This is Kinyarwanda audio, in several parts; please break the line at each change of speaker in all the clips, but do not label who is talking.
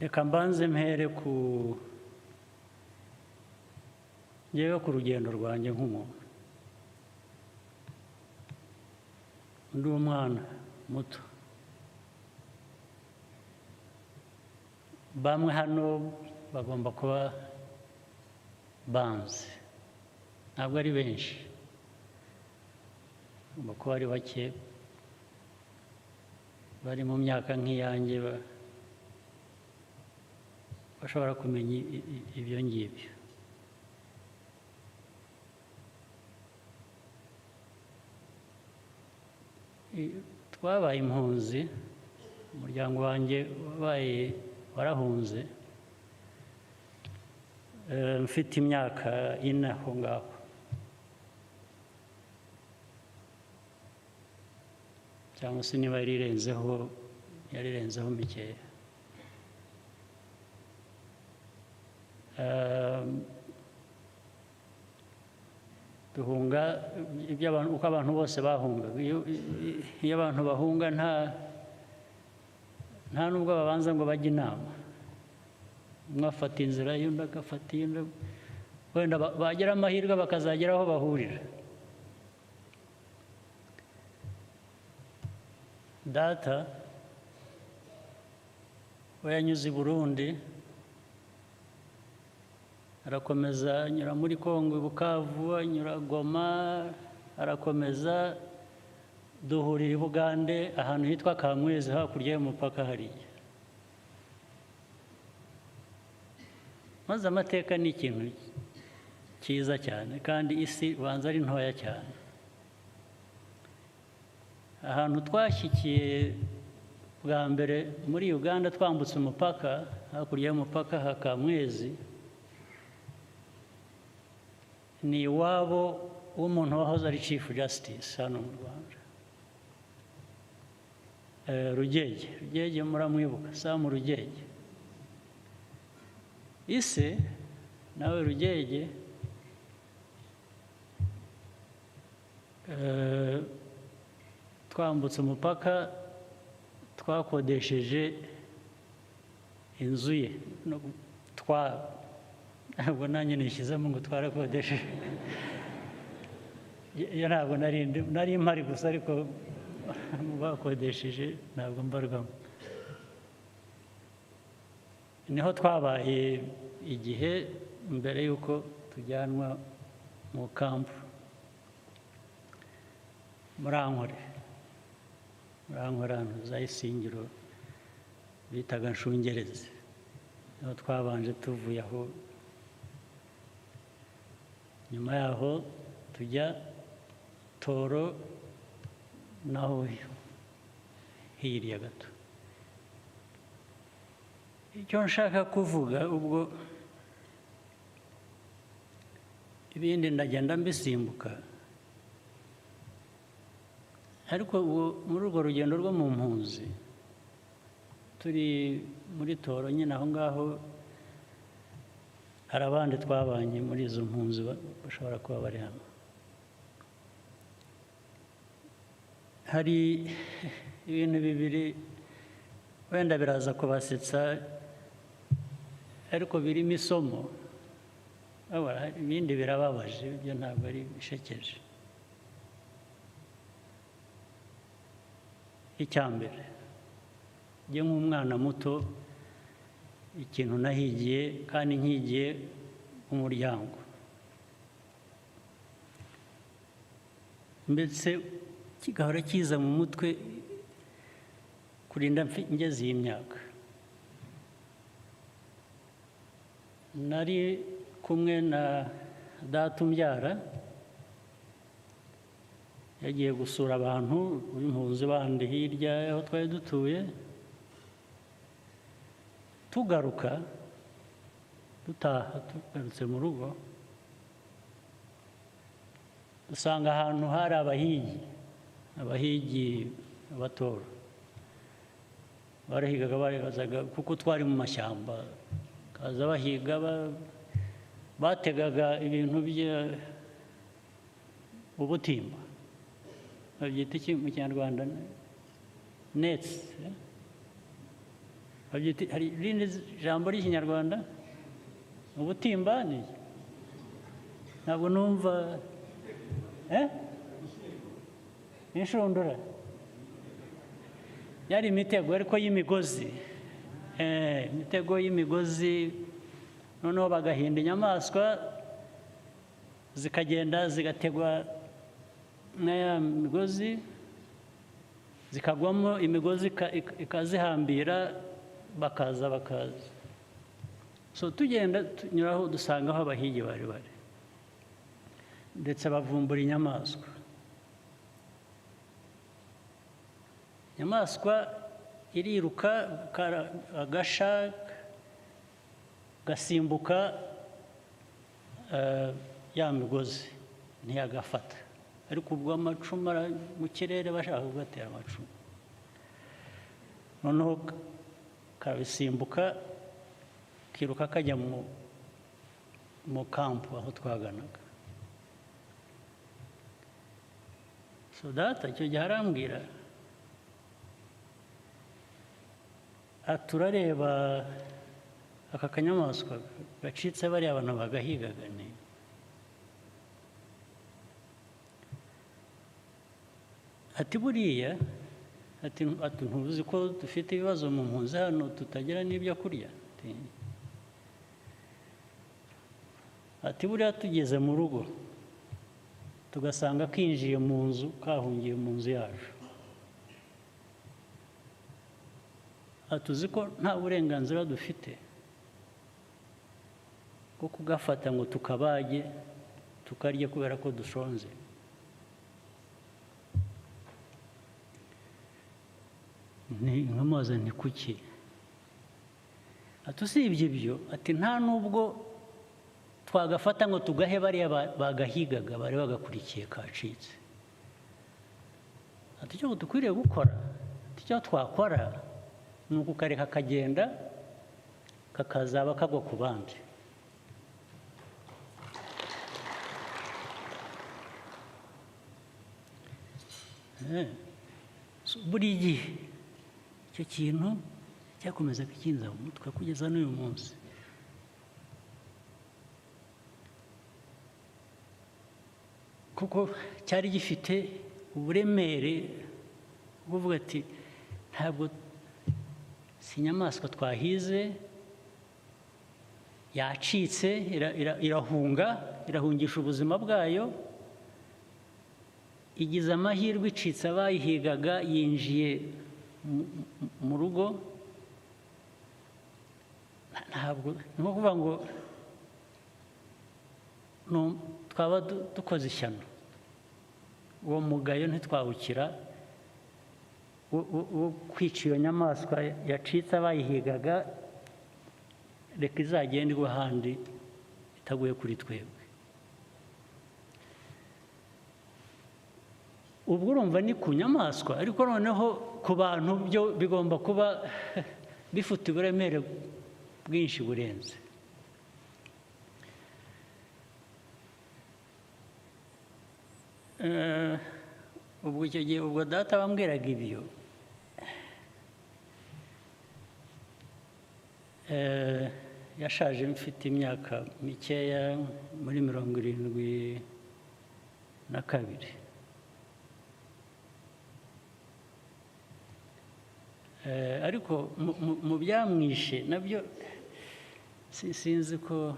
reka mbanze mpere ngewe ku rugendo rwanjye nk'umuntu ndi umwana muto bamwe hano bagomba kuba banzi ntabwo ari benshi bagomba kuba ari bake bari mu myaka nk'iyanjye bashobora kumenya ibyo ngibyo twabaye impunzi umuryango wanjye warahunze mfite imyaka 4 aho ngaho cyangwa se niba yarirenzeho mikeya duhunga uko abantu bose bahungaga iyo abantu bahunga nta nubwo babanza ngo bajye inama umwe afata inzira y'undi agafata iyindi wenda bagira amahirwe bakazagera aho bahurira data we yanyuze i Burundi arakomeza anyura muri Kongo i Bukavu anyura Goma arakomeza duhurira i Bugande ahantu hitwa Kamwezi hakurya y'umupaka hariya maze amateka ni ikintu cyiza cyane kandi isi ubanza ari ntoya cyane ahantu twashyikiye bwa mbere muri Uganda twambutse umupaka hakurya y'umupaka ha Kamwezi ni iwabo w'umuntu wahoze ari Chief Justice hano mu Rwanda Rugege muramwibuka Sam Rugege ise nawe Rugege twambutse umupaka twakodesheje inzu ye ntabwo nanjye nishyizemo ngo twarakodesheje ntabwo nari mpari gusa ariko bakodesheje ntabwo mbarwamo niho twabaye igihe mbere y'uko tujyanwa mu kampu Murankore ahantu za Isingiro bitaga Nshungerezi niho twabanje tuvuye aho nyuma yaho tujya Toro naho hirya gato icyo nshaka kuvuga ubwo ibindi ndagenda mbisimbuka ariko muri urwo rugendo rwo mu mpunzi turi muri Toro nyine aho ngaho hari abandi twabanye muri izo mpunzi bashobora kuba bari hano hari ibintu bibiri wenda biraza kubasetsa ariko birimo isomo ibindi birababaje ibyo ntabwo ari bishekeje icyambere njye nk'umwana muto ikintu nahigiye kandi nkigiye umuryango mbese kigahora kiza mu mutwe kurinda ngeze iyi myaka nari kumwe na data umbyara yagiye gusura abantu b'impunzi bandi hirya aho twari dutuye tugaruka tugarutse mu rugo dusanga ahantu hari abahigi abatoro barahigaga barebazaga kuko twari mu mashyamba kaza bahiga bategaga ibintu ubutimba babyita iki mu Kinyarwanda nets hari irindi jambo ry'ikinyarwanda ubutimba ni ntabwo numva inshundura yari imitego ariko y'imigozi imitego y'imigozi noneho bagahinda inyamaswa zikagenda zigategwa n'aya migozi zikagwamo imigozi ikazihambira bakaza so tugenda tunyuraho dusanga aho abahigi bari ndetse bavumbura inyamaswa iriruka agasha gasimbuka ya migozi ntiyagafata ariko ubwo amacumu mu kirere bashaka kugatera amacumu noneho kabisimbuka kiruka kajya mu kampu aho twaganaga so data icyo gihe arambwira turareba aka kanyamaswa gacitse bariya abantu bagahigaga ati buriya ati ntuzi ko dufite ibibazo mu mpunzi hano tutagira n'ibyo kurya ati buriya tugeze mu rugo tugasanga kinjiye mu nzu kahungiye mu nzu yacu tuzi ko nta burenganzira dufite bwo kugafata ngo tukabage tukarye kubera ko dushonze nkamubaza ni kuki usibye ibyo ati nta nubwo twagafata ngo tugahe bariya bagahigaga bari bagakurikiye kacitse ati icyo dukwiriye gukora icyo twakora ni ukukareka kagenda kakazaba kagwa ku bandi buri gihe icyo kintu cyakomeza kikinza mu mutwe kugeza n'uyu munsi kuko cyari gifite uburemere bwo kuvuga ati ntabwo si inyamaswa twahize yacitse irahungisha ubuzima bwayo igize amahirwe icitse abayihigaga yinjiye mu rugo ntabwo ni ukuvuga ngo twaba dukoze ishyano uwo mugayo ntitwawukira wo kwica iyo nyamaswa yacitse abayihigaga reka izagenda igwa ahandi itaguye kuri twebwe ubwo urumva ni ku nyamaswa ariko noneho ku bantu byo bigomba kuba bifite uburemere bwinshi burenze ubwo icyo gihe ubwo data bambwiraga ibyo yashaje mfite imyaka mikeya muri 72 ariko mu byamwishe nabyo sinzi ko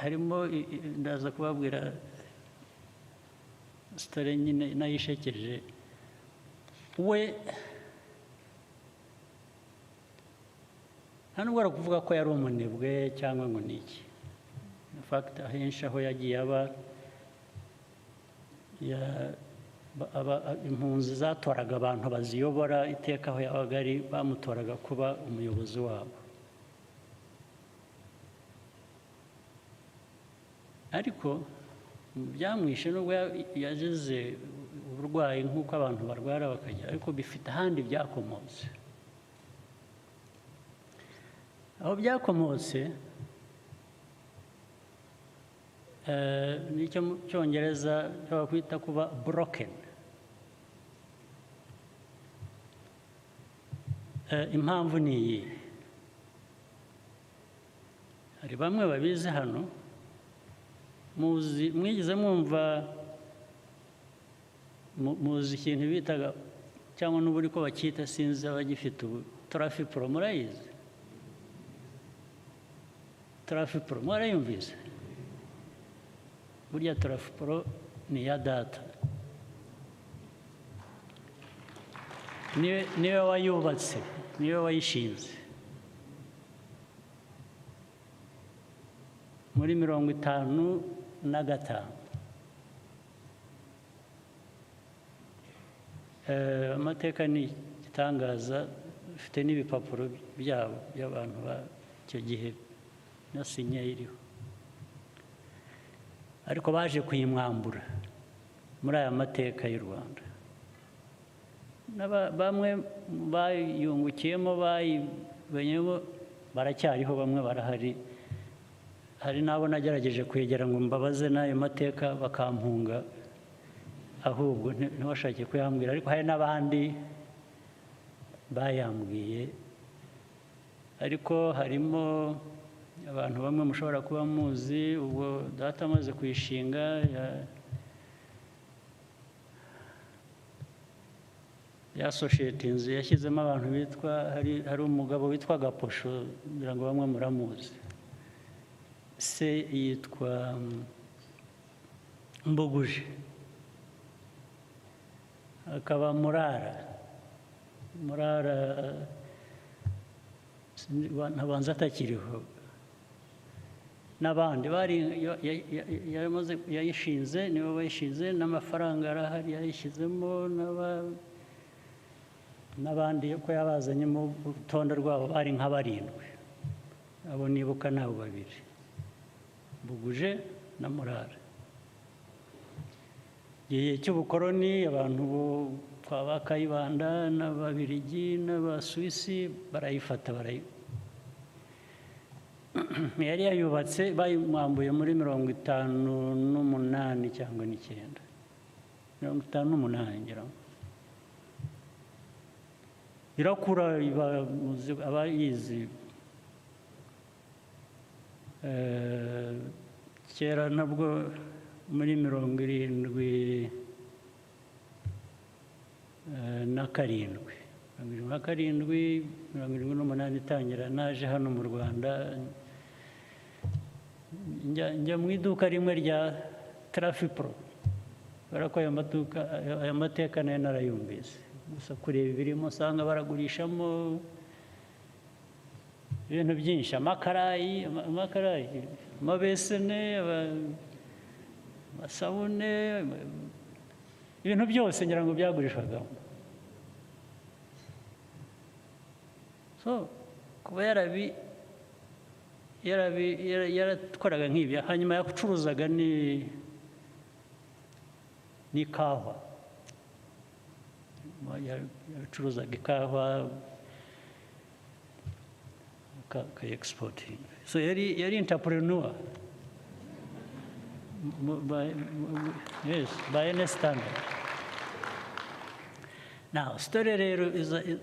harimo ndaza kubabwira sitore nyine nayishekeje we nta nubwo ari ukuvuga ko yari umunebwe cyangwa ngo ni iki in fact ahenshi aho yagiye aba impunzi zatoraga abantu baziyobora iteka aho yabaga ari bamutoraga kuba umuyobozi wabo ariko byamwishe nubwo yagize uburwayi nk'uko abantu barwara bakajya ariko bifite ahandi byakomotse aho byakomotse nicyo mu cyongereza bakwita kuba broken impamvu ni iyi, hari bamwe babizi hano, mwigeze mwumva, muzi ikintu bitaga cyangwa n'uburi ko bacyita sinzi abagifite ubu Trafipro, murayizi? Trafipro mwarayumvise? Burya Trafipro ni ya data, niwe wayubatse, niwe wayishinze muri 55. Amateka ni igitangaza, ufite n'ibipapuro byabo by'abantu b'icyo gihe na sinya iriho, ariko baje kuyimwambura muri aya mateka y'u Rwanda. Bamwe bayungukiyemo, bayibenyemo, baracyariho, bamwe barahari. Hari n'abo nagerageje kwegera ngo mbabaze n'ayo mateka bakampunga, ahubwo ntibashake kuyambwira, ariko hari n'abandi bayambwiye. Ariko harimo abantu bamwe mushobora kuba muzi, ubwo data amaze kuyishinga yasoshetinze, yashyizemo abantu bitwa, hari umugabo witwa Gaposho, ngira ngo bamwe muramuzi. Se yitwa Mbuguje, akaba Murara ntabanza atakiriho, n'abandi yayishinze, nibo bayishinze, n'amafaranga arahari yayishyizemo, n'abandi ko yabazanye mu rutonde rwabo bari nka 7, abo nibuka nabo 2, Mbuguje na Murara. Igihe cy'ubukoroni abantu kwa ba Kayibanda n'Ababiligi n'Abasuwisi barayifata, yari yayubatse, bayimwambuye muri 58 cyangwa 9, 58 ngira ngo. Irakura, abayizi kera nabwo muri 77, 78 itangira, naje hano mu Rwanda, njya mu iduka rimwe rya Trafipro, kubera ko aya mateka nayo narayumvise, gusa kureba ibirimo usanga baragurishamo ibintu byinshi, amakarayi, amabesene, amasabune, ibintu byose ngira ngo byagurishwagamo. So kuba yaratwaraga nk'ibyo, hanyuma yacuruzaga n'ikawa, yacuruzaga ikawa exporting. So yari entrepreneur yes, by any standard. Now story rero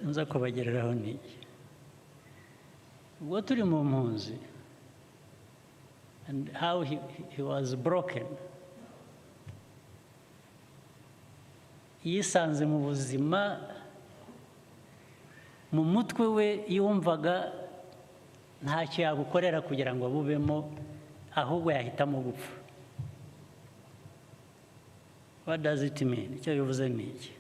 nza kubagereraho ni ubwo turi mu mpunzi, and how he was broken. Yisanze mu buzima, mu mutwe we yumvaga ntacyo yagukorera kugira ngo abubemo, ahubwo yahitamo gupfa. What does it mean? Icyo bivuze ni iki?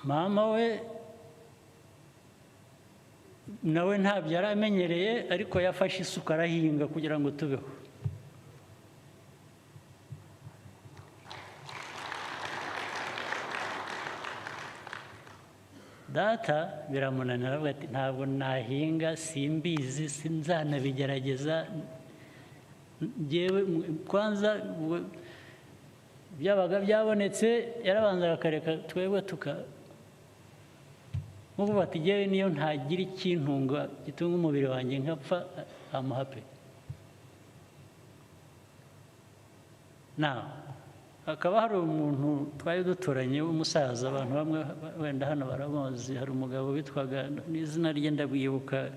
Mama we nawe ntabyo yari amenyereye, ariko yafashe isuka arahinga kugira ngo tubeho. Data biramunanira, avuga ati ntabwo nahinga, simbizi, sinzanabigerageza. Njyewe kwanza byabaga byabonetse, yarabanza akareka twebwe nk'ubu bati njyewe niyo ntagira ikintunga gitunga umubiri wanjye nkapfa, I'm happy. Now hakaba hari umuntu twari duturanye w'umusaza, abantu bamwe wenda hano baramuzi, hari umugabo witwaga n'izina rye ndabwibuka,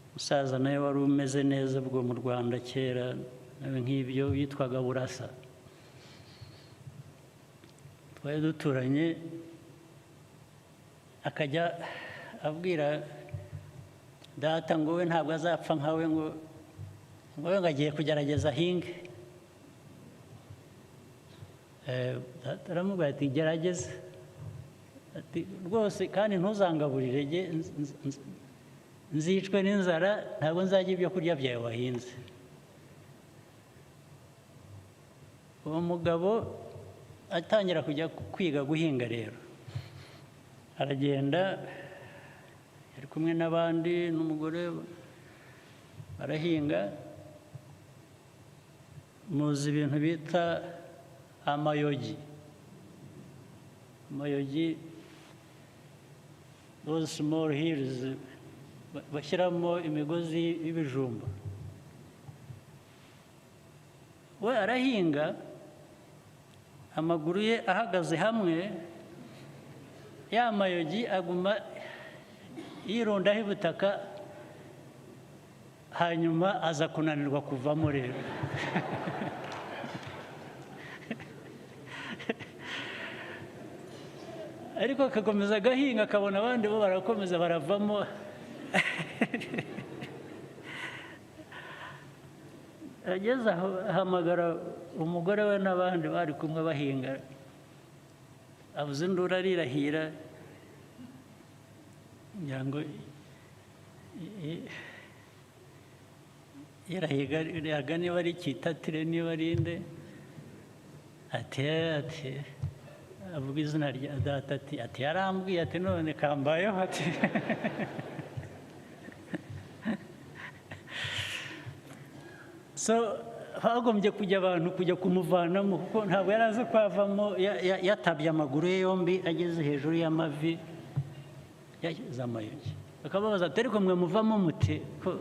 umusaza nawe wari umeze neza bwo mu Rwanda kera nawe nk'ibyo, yitwaga Burasa. Twari duturanye, akajya abwira data ngo we ntabwo azapfa nkawe, ngo we agiye kugerageza ahinge. Data aramubwira ati gerageza, ati rwose kandi ntuzangaburire, nzicwe n'inzara, ntabwo nzajya ibyo kurya byawe wahinze. Uwo mugabo atangira kujya kwiga guhinga rero, aragenda ari kumwe n'abandi n'umugore barahinga. Muzi ibintu bita amayogi. Amayogi, those small hills bashyiramo imigozi y'ibijumba. We arahinga, amaguru ye ahagaze hamwe, ya mayogi aguma yirundaho ibutaka, hanyuma aza kunanirwa kuvamo rero. Ariko akakomeza agahinga, akabona abandi bo barakomeza baravamo. Ageze aho ahamagara umugore we n'abandi bari kumwe bahinga, avuze induru arirahira, ngira ngo irahiga niba ari Kitatire niba ari nde, ati avuga izina rya data, ati yarambwiye, ati none kambayeho, ati so hagombye kujya abantu kujya kumuvanamo, kuko ntabwo yari azi ko avamo yatabye amaguru ye yombi ageze hejuru y'amavi, yashyize amayogi. Bakababaza ati ariko mwe muvamo mute ko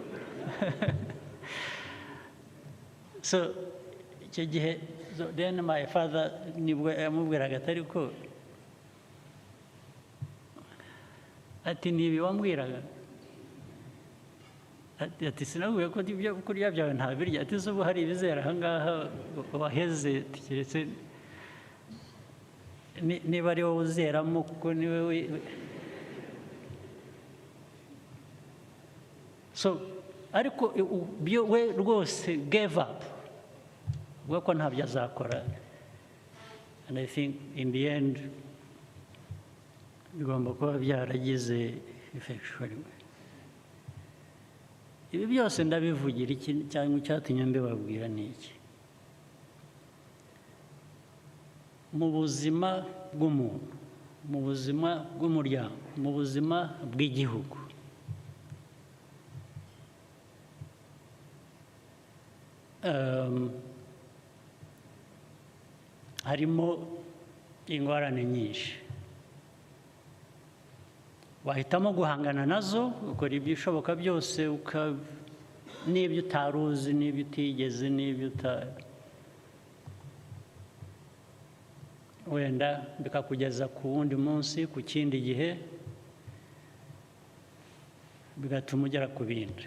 so icyo gihe then my father nibwo yamubwiraga atari ko, ati nibi wambwiraga, ati sinabwiye ko ibyo kurya byawe ntabirya, ati ubu hari ibizera ahangaha waheze, keretse niba ari wowe uzeramo, kuko niwe so ariko we rwose gave up, ubwo ko ntabyo azakora. And I think in the end bigomba kuba byaragize effection. Ibi byose ndabivugira iki cyangwa icyatumye mbibabwira ni iki? Mu buzima bw'umuntu, mu buzima bw'umuryango, mu buzima bw'igihugu, harimo ingorane nyinshi. Wahitamo guhangana nazo, ukora ibishoboka byose, n'ibyo utari uzi, n'ibyo utigeze, n'ibyo wenda bikakugeza ku wundi munsi, ku kindi gihe, bigatuma ugera ku bindi.